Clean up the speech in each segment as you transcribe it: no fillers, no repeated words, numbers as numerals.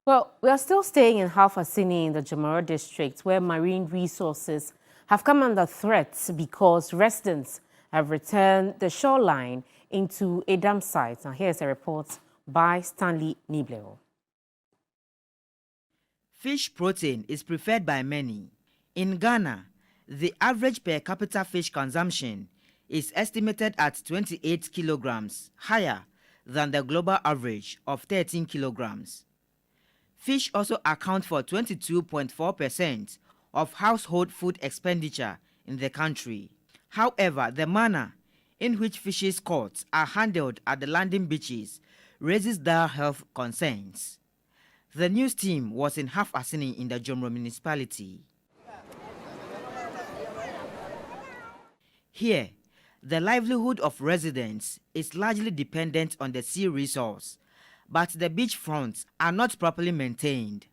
Well, we are still staying in Assini in the Jamara district, where marine resources have come under threat because residents have returned the shoreline into a dam site. Now, here's a report by Stanley Nibleo. Fish protein is preferred by many. In Ghana, the average per capita fish consumption is estimated at 28 kilograms, higher than the global average of 13 kilograms. Fish also account for 22.4% of household food expenditure in the country. However, the manner in which fishes caught are handled at the landing beaches raises dire health concerns. The news team was in Assini in the Jomro municipality. Here, the livelihood of residents is largely dependent on the sea resource, but the beach fronts are not properly maintained.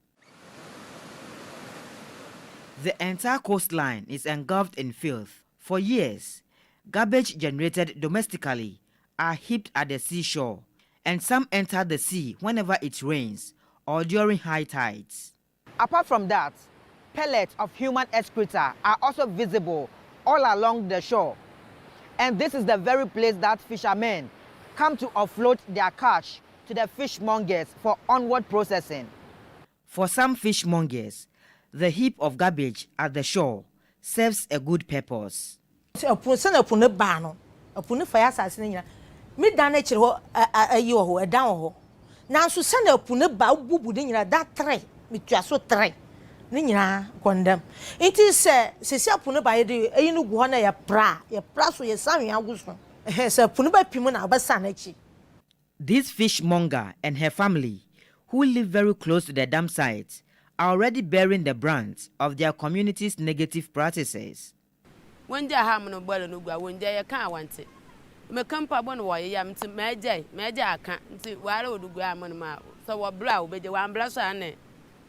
The entire coastline is engulfed in filth. For years, garbage generated domestically are heaped at the seashore, and some enter the sea whenever it rains or during high tides. Apart from that, pellets of human excreta are also visible all along the shore. And this is the very place that fishermen come to offload their catch to the fishmongers for onward processing. For some fishmongers, the heap of garbage at the shore serves a good purpose. This fishmonger and her family, who live very close to the dam site, are already bearing the brunt of their community's negative practices. When they have no boil no go, when they can't want it. Me come pa bon wa yam to meja aka nti ware odugu amon ma so wo bra wo be de wan bra so ane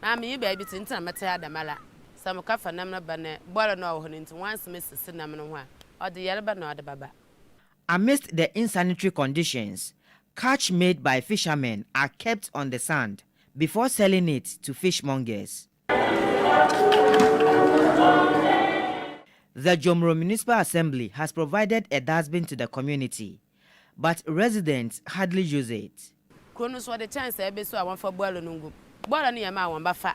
na me baby tinta meta adamala sam ka fa nam na bane boil no ho nti once me sisi nam no ho a ode yereba na ode baba. Amidst the insanitary conditions, catch made by fishermen are kept on the sand before selling it to fishmongers. The Jomro Municipal Assembly has provided a dustbin to the community, but residents hardly use it. Kono so the chance e be so awon fa boil no ngum. Boil no yema awon ba fa.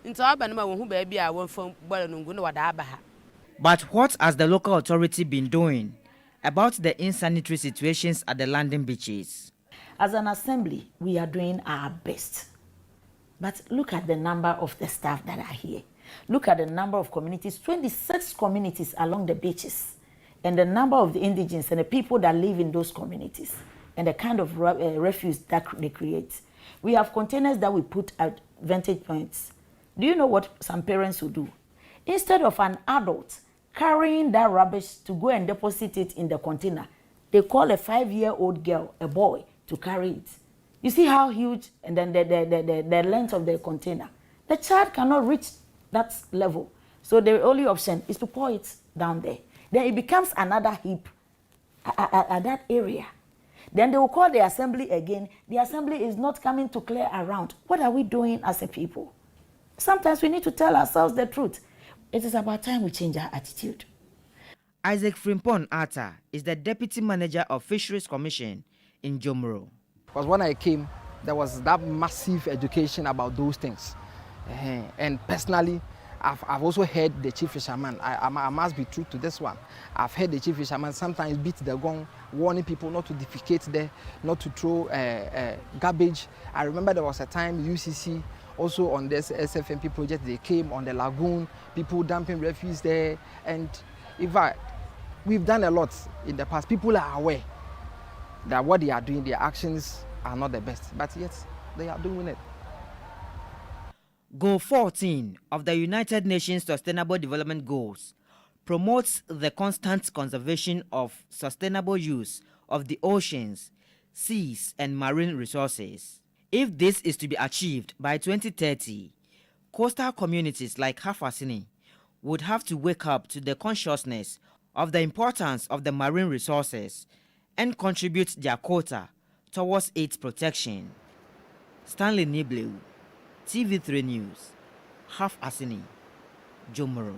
Nti oba no ma won hu ba bia awon fa boil no ngum no wada aba ha. But what has the local authority been doing about the insanitary situations at the landing beaches? As an assembly, we are doing our best. But look at the number of the staff that are here. Look at the number of communities, 26 communities along the beaches, and the number of the indigents and the people that live in those communities, and the kind of refuse that they create. We have containers that we put at vantage points. Do you know what some parents will do? Instead of an adult carrying that rubbish to go and deposit it in the container, they call a 5-year-old girl, a boy, to carry it. You see how huge, and then the length of the container. The child cannot reach that level. So the only option is to pour it down there. Then it becomes another heap at that area. Then they will call the assembly again. The assembly is not coming to clear around. What are we doing as a people? Sometimes we need to tell ourselves the truth. It is about time we change our attitude. Isaac Frimpong Arthur is the Deputy Manager of Fisheries Commission in Jomro. Because when I came, there was that massive education about those things. And personally, I've also heard the chief fisherman. I must be true to this one. I've heard the chief fisherman sometimes beat the gong, warning people not to defecate there, not to throw garbage. I remember there was a time UCC also on this SFMP project, they came on the lagoon, people dumping refuse there. And in fact, we've done a lot in the past. People are aware that what they are doing, their actions are not the best, but yet they are doing it. Goal 14 of the United Nations Sustainable Development Goals promotes the constant conservation of sustainable use of the oceans, seas, and marine resources. If this is to be achieved by 2030, coastal communities like Assini would have to wake up to the consciousness of the importance of the marine resources and contribute their quota towards its protection. Stanley Nibleu, TV3 News, half Assini, Jomoro.